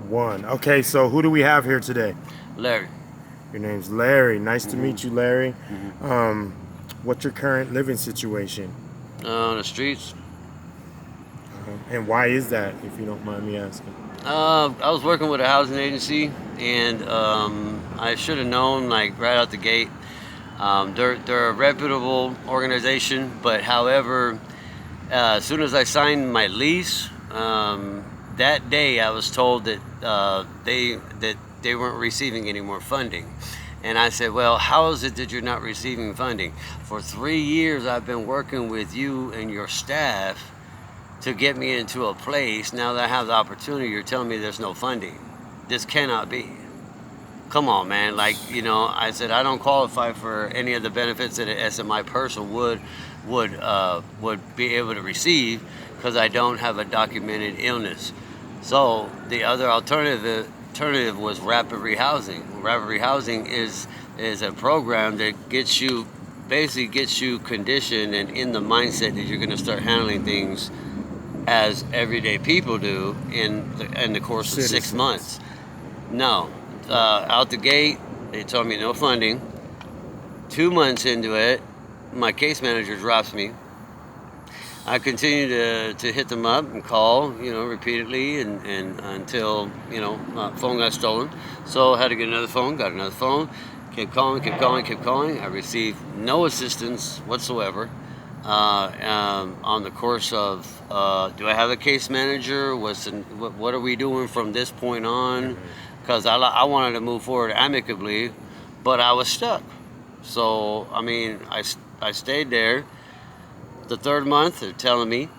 1. Okay, so who do we have here today? Larry. Your name's Larry. Nice to meet you, Larry. Mm-hmm. What's your current living situation? On the streets. And why is that, if you don't mind me asking? I was working with a housing agency, and I should have known, like, right out the gate. They're a reputable organization, but however, as soon as I signed my lease, that day I was told that they weren't receiving any more funding. And I said, well, how is it that you're not receiving funding? For 3 years I've been working with you and your staff to get me into a place. Now that I have the opportunity, you're telling me there's no funding. This cannot be. Come on, man. Like, I said I don't qualify for any of the benefits that an SMI person would be able to receive because I don't have a documented illness. So the other alternative was rapid rehousing. Rapid rehousing is a program that basically gets you conditioned and in the mindset that you're going to start handling things as everyday people do in the course of 6 months. No, out the gate, they told me no funding. 2 months into it, my case manager drops me. I continue to hit them up and call, repeatedly, and until my phone got stolen. So I had to get another phone. Got another phone. Kept calling. I received no assistance whatsoever. On the course of, do I have a case manager? What are we doing from this point on? Because I wanted to move forward amicably, but I was stuck. So I stayed there. The 3rd month, they're telling me,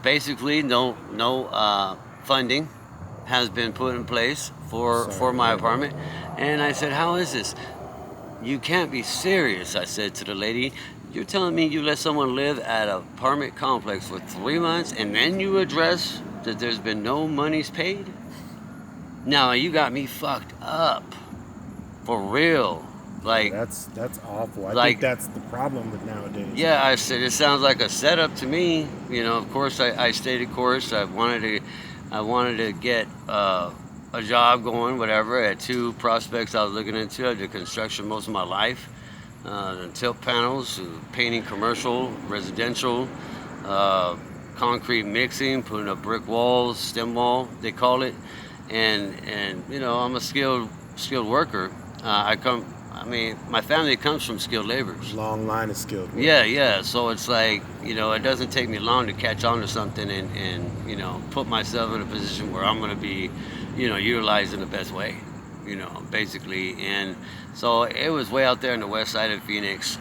basically no funding has been put in place for my apartment. And I said, how is this? You can't be serious, I said to the lady. You're telling me you let someone live at an apartment complex for 3 months and then you address that there's been no monies paid? Now you got me fucked up. For real. Like, that's awful. I think that's the problem with nowadays. Yeah, I said it sounds like a setup to me. Of course I stayed the course. I wanted to get a job going, whatever. I had 2 prospects I was looking into. I did construction most of my life. Tilt panels, painting commercial, residential, concrete mixing, putting up brick walls, stem wall, they call it. And I'm a skilled worker. My family comes from skilled laborers. Long line of skilled workers. Yeah. So it's like, it doesn't take me long to catch on to something and put myself in a position where I'm going to be, utilized in the best way, basically. And so it was way out there on the west side of Phoenix.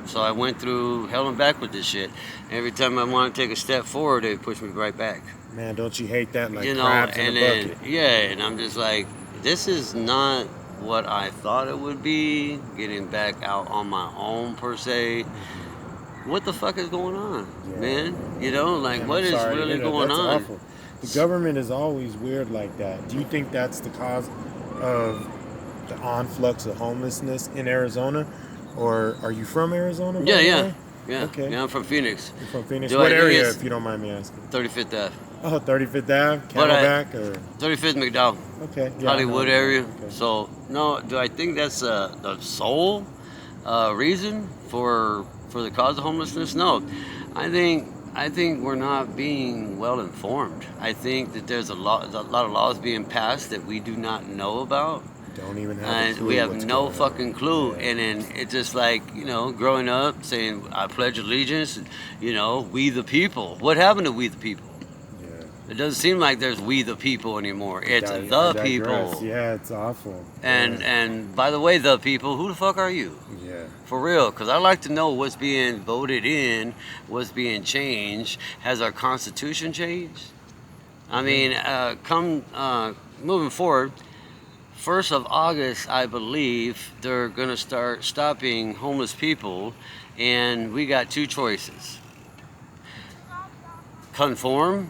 So I went through hell and back with this shit. Every time I want to take a step forward, they push me right back. Man, don't you hate that? Like crabs in a bucket. Yeah, and I'm just like, this is not what I thought it would be, getting back out on my own per se. What the fuck is going on, man? What is really going on? Awful. The government is always weird like that. Do you think that's the cause of the influx of homelessness in Arizona? Or are you from Arizona? Yeah. Okay. Yeah, I'm from Phoenix. You're from Phoenix? What area, if you don't mind me asking? 35th Ave. Oh, 35th Ave? Camelback? Or 35th McDowell. Okay. Yeah, Hollywood area. Okay. So, no, do I think that's the sole reason for the cause of homelessness? No. I think we're not being well informed. I think that there's a lot of laws being passed that we do not know about. Don't even have a clue. We have no fucking clue. And then it's just like, growing up saying, I pledge allegiance, we the people. What happened to we the people? It doesn't seem like there's we the people anymore. It's the people. Yeah, it's awful. And by the way, the people, who the fuck are you? Yeah. For real, because I like to know what's being voted in, what's being changed. Has our Constitution changed? Moving forward, 1st of August, I believe, they're going to start stopping homeless people, and we got 2 choices. Conform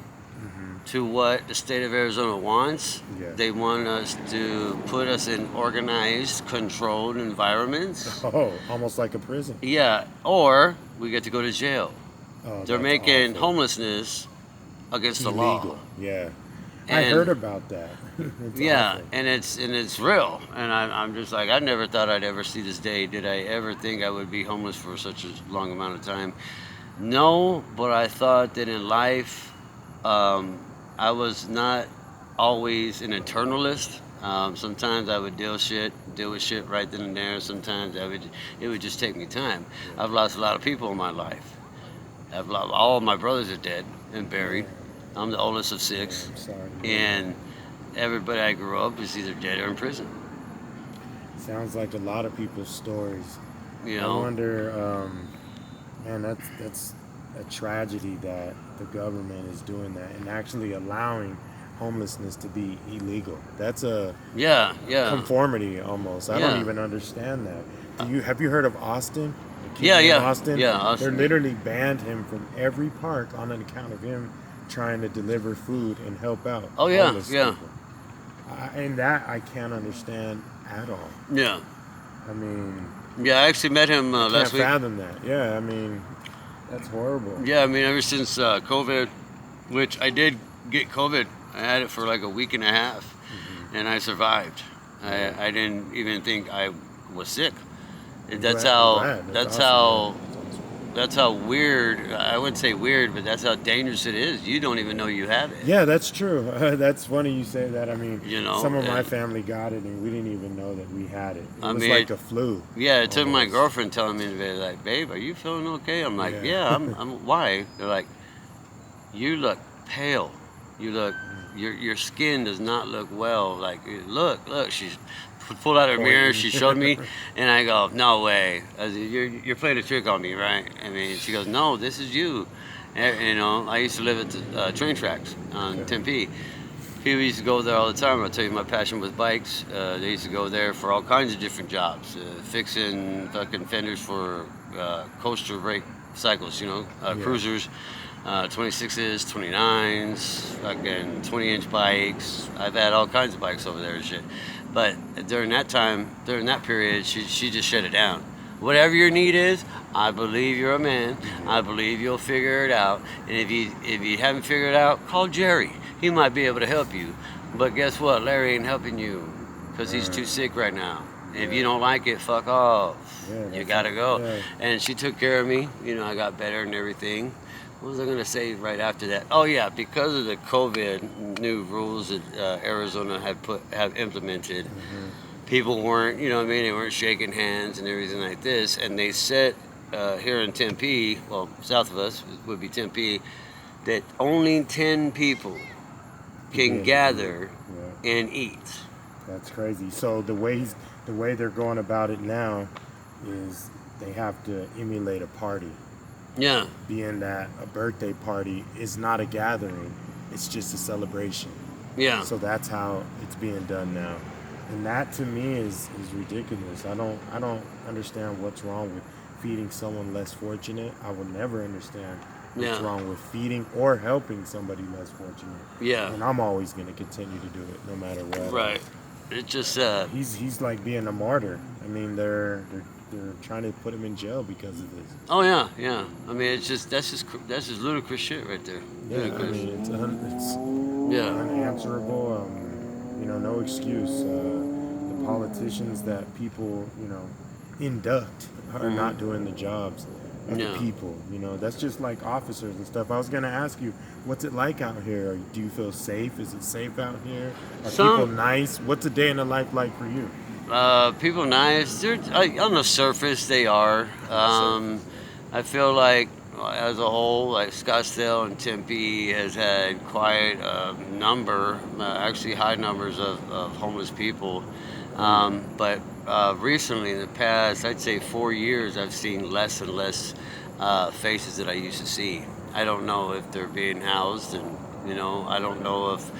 to what the state of Arizona wants. Yeah. They want us to put us in organized, controlled environments. Oh, almost like a prison. Yeah, or we get to go to jail. Oh, They're making awful. homelessness against the law. Yeah. I And heard about that. It's yeah, awful. and it's real, and I'm just like, I never thought I'd ever see this day. Did I ever think I would be homeless for such a long amount of time? No, but I thought that in life, um, I was not always an internalist. Sometimes I would deal with shit right then and there. Sometimes it would just take me time. Yeah. I've lost a lot of people in my life. All of my brothers are dead and Yeah. buried. I'm the oldest of Yeah. six, I'm sorry to hear that. and everybody I grew up is either dead or in prison. Sounds like a lot of people's stories. You I know, wonder, man, that's a tragedy that the government is doing that and actually allowing homelessness to be illegal. That's a yeah, yeah, conformity almost. I don't yeah, even understand that. Have you heard of Austin? The kid yeah, named yeah, Austin? yeah. They're Austin. literally banned him from every park on an account of him trying to deliver food and help out Oh yeah, homeless yeah, people. And that I can't understand at all. yeah, I mean, yeah. I actually met him I can't last week. fathom that. Yeah, I mean, that's horrible. Yeah, I mean, ever since COVID, which I did get COVID, I had it for like a week and a half, Hmm. and I survived. Yeah. I didn't even think I was sick. I'm That's glad. I'm how. glad. That's That's awesome, man. how. That's how weird. I wouldn't say weird, but that's how dangerous it is. You don't even know you have it. Yeah, that's true. That's funny you say that. I mean, You know, some of my and family got it, and we didn't even know that we had it. It I was mean, like a flu, yeah, it took my almost. girlfriend telling me today, like, babe, are you feeling okay? I'm like, Yeah. yeah, I'm why? They're like, you look pale. You look, your skin does not look well. Like, look, she's pulled out her mirror, Pointing. she showed me, and I go, no way. I said, you're playing a trick on me, right? I mean, she goes, no, this is you. You know, I used to live at the train tracks on Okay. Tempe. People used to go there all the time. I'll tell you my passion with bikes. They used to go there for all kinds of different jobs, fixing fucking fenders for coaster brake cycles, you know, Yeah. cruisers, 26s, 29s, fucking 20-inch bikes. I've had all kinds of bikes over there and shit. But during that time, during that period, she just shut it down. Whatever your need is, I believe you're a man. I believe you'll figure it out. And if you haven't figured it out, call Jerry. He might be able to help you. But guess what? Larry ain't helping you because he's too sick right now. If you don't like it, fuck off. Yeah, You that's gotta go. Yeah. And she took care of me. You know, I got better and everything. What was I gonna say right after that? Oh yeah, because of the COVID new rules that Arizona have implemented, Hmm. people weren't, you know what I mean, they weren't shaking hands and everything like this, and they set here in Tempe, well, south of us would be Tempe, that only 10 people Being can gather Yeah, and eat. that's crazy. So the way they're going about it now is they have to emulate a party, Yeah, being that a birthday party is not a gathering; it's just a celebration. yeah, So that's how it's being done now, and that to me is ridiculous. I don't understand what's wrong with feeding someone less fortunate. I will never understand what's yeah, wrong with feeding or helping somebody less fortunate. yeah, And I'm always going to continue to do it no matter what. right. It just, He's like being a martyr. I mean, they're trying to put him in jail because of this. oh yeah, yeah. I mean, it's just, that's just ludicrous shit right there. Yeah, I Ludicrous. mean, it's Yeah, unanswerable. No excuse. The politicians that people, induct are not doing the jobs of the yeah. people. That's just like officers and stuff. I was gonna ask you, what's it like out here? Do you feel safe? Is it safe out here? Are people Some nice? What's a day in the life like for you? people nice. They're on the surface they are. On the surface. I feel like as a whole, like Scottsdale and Tempe has had quite a number, actually high numbers of homeless people. But recently, in the past, I'd say 4 years, I've seen less and less faces that I used to see. I don't know if they're being housed, and I don't know if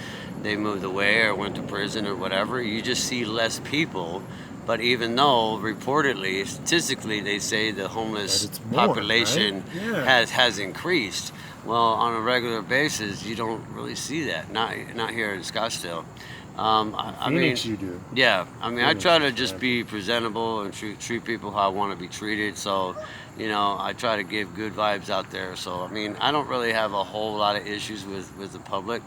they moved away or went to prison or whatever. You just see less people. But even though reportedly, statistically, they say the But homeless it's more, right? population Yeah. has increased. Well, on a regular basis, you don't really see that. Not here in Scottsdale. I mean, Phoenix, you do. yeah. I mean, I Phoenix try to is just bad. be presentable and treat people how I want to be treated. So, I try to give good vibes out there. So, I mean, I don't really have a whole lot of issues with the public.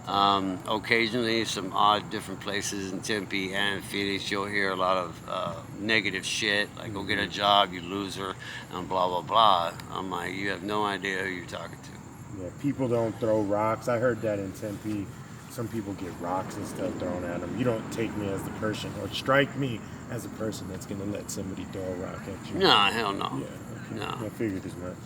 Occasionally, some odd different places in Tempe and Phoenix, you'll hear a lot of negative shit, like go get a job, you loser, and blah blah blah. I'm like, you have no idea who you're talking to. Yeah, people don't throw rocks. I heard that in Tempe. Some people get rocks and stuff thrown at them. You don't take me as the person or strike me as a person that's going to let somebody throw a rock at you. No, hell no. Yeah, okay. No. I figured as much.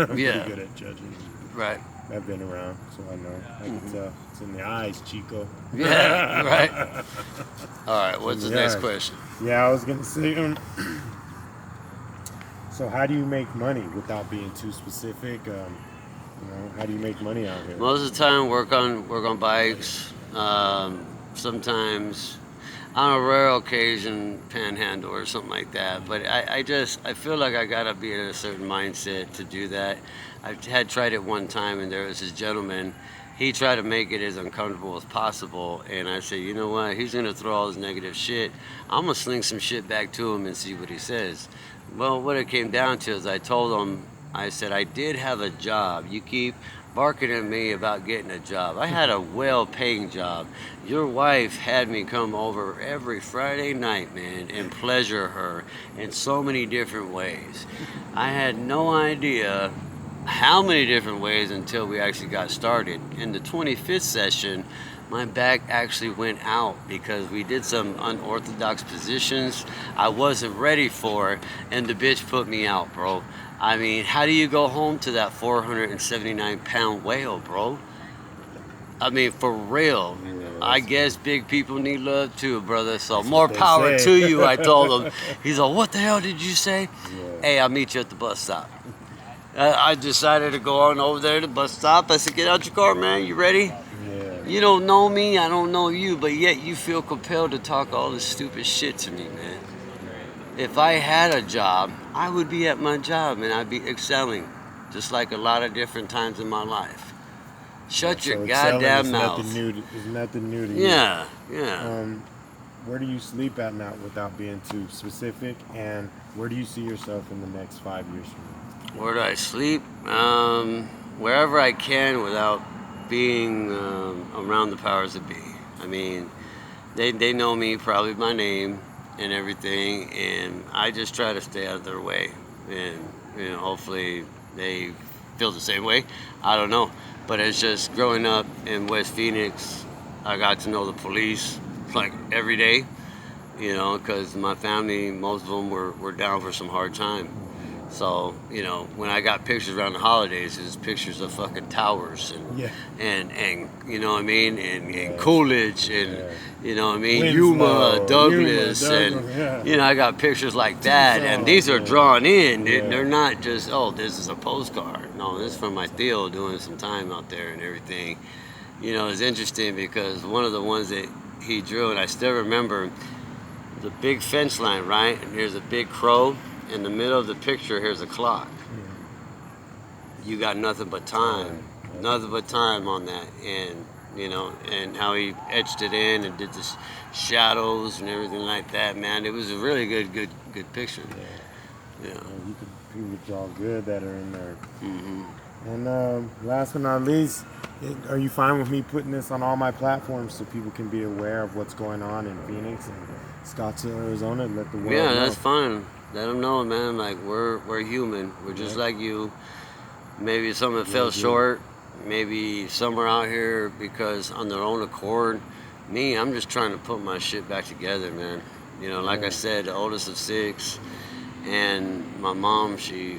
I'm Yeah. pretty good at judging. Right. I've been around, so I know. I can tell. It's in the eyes, Chico. Yeah, right. All right, what's the next Yeah. question? Yeah, I was going to say, so how do you make money without being too specific? How do you make money out here? Most of the time, work on bikes. Sometimes, on a rare occasion, panhandle or something like that. But I feel like I gotta be in a certain mindset to do that. I had tried it one time, and there was this gentleman. He tried to make it as uncomfortable as possible, and I said, you know what? He's gonna throw all this negative shit. I'm gonna sling some shit back to him and see what he says. Well, what it came down to is I told him, I said, I did have a job. You keep barking at me about getting a job. I had a well-paying job. Your wife had me come over every Friday night, man, and pleasure her in so many different ways. I had no idea how many different ways until we actually got started. In the 25th session, my back actually went out because we did some unorthodox positions I wasn't ready for, and the bitch put me out, bro. I mean, how do you go home to that 479-pound whale, bro? I mean, for real. Yeah, I guess big people need love too, brother. So That's more what they power say. to you, I told him. He's like, what the hell did you say? Yeah. Hey, I'll meet you at the bus stop. I decided to go on over there to the bus stop. I said, get out your car, man. You ready? Yeah. You don't know me, I don't know you, but yet you feel compelled to talk all this stupid shit to me, man. If I had a job, I would be at my job and I'd be excelling, just like a lot of different times in my life. Shut your So excelling goddamn is mouth. nothing new to you. Yeah, yeah. Where do you sleep at night without being too specific? And where do you see yourself in the next 5 years from Where do I sleep? Wherever I can without being around the powers that be. I mean, they know me probably by name and everything, and I just try to stay out of their way. And hopefully they feel the same way. I don't know, but it's just growing up in West Phoenix, I got to know the police like every day. Because my family, most of them were down for some hard time. So, when I got pictures around the holidays, it's pictures of fucking towers and Yeah. and you know what I mean, and Yeah. Coolidge and Yeah. you know what I mean, Winslow, Yuma, Douglas, Douglas, and I got pictures like that, and these are yeah. drawn in. Yeah. They're not just this is a postcard. No, this is from my Theo doing some time out there and everything. It's interesting because one of the ones that he drew, and I still remember the big fence line, right? And here's a big crow. In the middle of the picture, here's a clock. You got nothing but time. Nothing but time on that. And, and how he etched it in and did the shadows and everything like that, man. It was a really good picture. Yeah. You could draw good that are in there. Mm-hmm. And last but not least, are you fine with me putting this on all my platforms so people can be aware of what's going on in Phoenix and Scottsdale, Arizona, and let the world know? Yeah, that's fine. Let them know, man. Like we're human. We're just like you. Maybe something fell short. Maybe some are out here because on their own accord. Me, I'm just trying to put my shit back together, man. Like I said, the oldest of 6, and my mom, she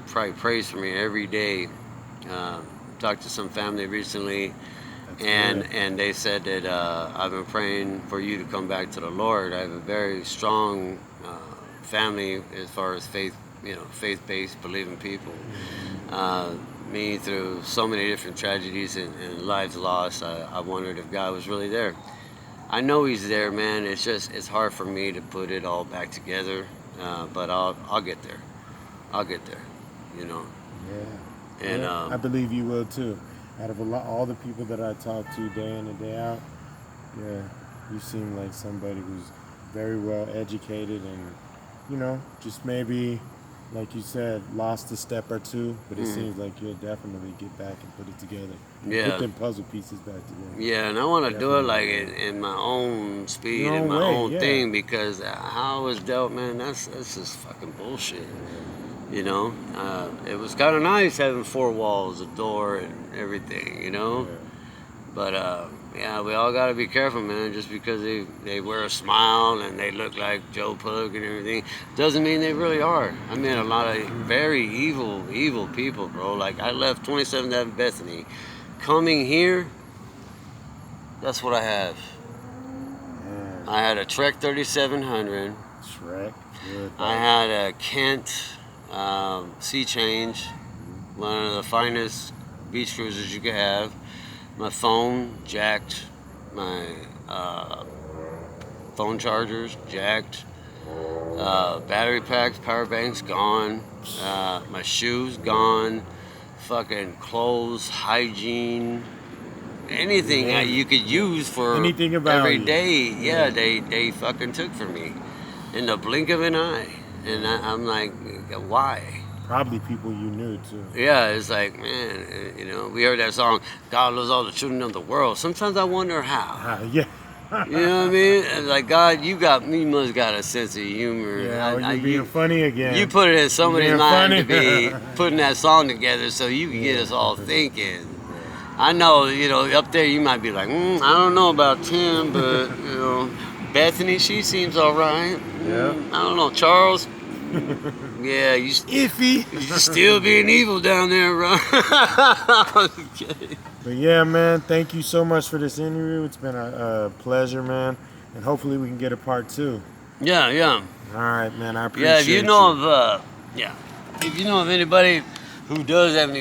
probably prays for me every day. Talked to some family recently, and they said that I've been praying for you to come back to the Lord. I have a very strong family as far as faith-based, believing people. Me, through so many different tragedies and lives lost, I wondered if God was really there. I know He's there, man. It's hard for me to put it all back together, but I'll get there. I'll get there, Yeah. And I believe you will too. Out of all the people that I talk to day in and day out, you seem like somebody who's very well educated and, just maybe like you said, lost a step or two, but it seems like you'll definitely get back and put it together. Yeah. Put them puzzle pieces back together. Yeah, and I want to do it like Definitely. in my own speed Your and own my way, own yeah. thing, because how it was dealt, man, that's just fucking bullshit. You know, it was kind of nice having four walls, a door, and everything. You know, Yeah. but yeah, we all gotta be careful, man. Just because they wear a smile and they look like Joe Pug and everything, doesn't mean they really are. I mean, a lot of very evil people, bro. Like I left 27th Avenue Bethany, coming here. That's what I have. Man. I had a Trek 3700. Shrek. Good. I had a Kent Sea Change, one of the finest beach cruisers you could have. My phone jacked, my phone chargers jacked, battery packs, power banks gone, my shoes gone, fucking clothes, hygiene, anything that you could use for Anything about every you. day. Yeah, Yeah. they fucking took from me in the blink of an eye, and I'm like, why? Probably people you knew too. Yeah, it's like, man, you know, we heard that song, God loves all the children of the world. Sometimes I wonder how. Yeah. You know what I mean? It's like, God, you must got a sense of humor. Yeah, or you being funny again. You put it in somebody's being mind to funny. be putting that song together so you can get Yeah. us all thinking. I know, you know, up there you might be like, I don't know about Tim, but, you know, Bethany, she seems all right. Yeah. I don't know, Charles. Yeah, Iffy. you still being evil down there, bro. Okay. But yeah, man, thank you so much for this interview. It's been a pleasure, man. And hopefully we can get a part 2. Yeah. All right, man. I appreciate Yeah, if you know of, if you know of anybody who does have any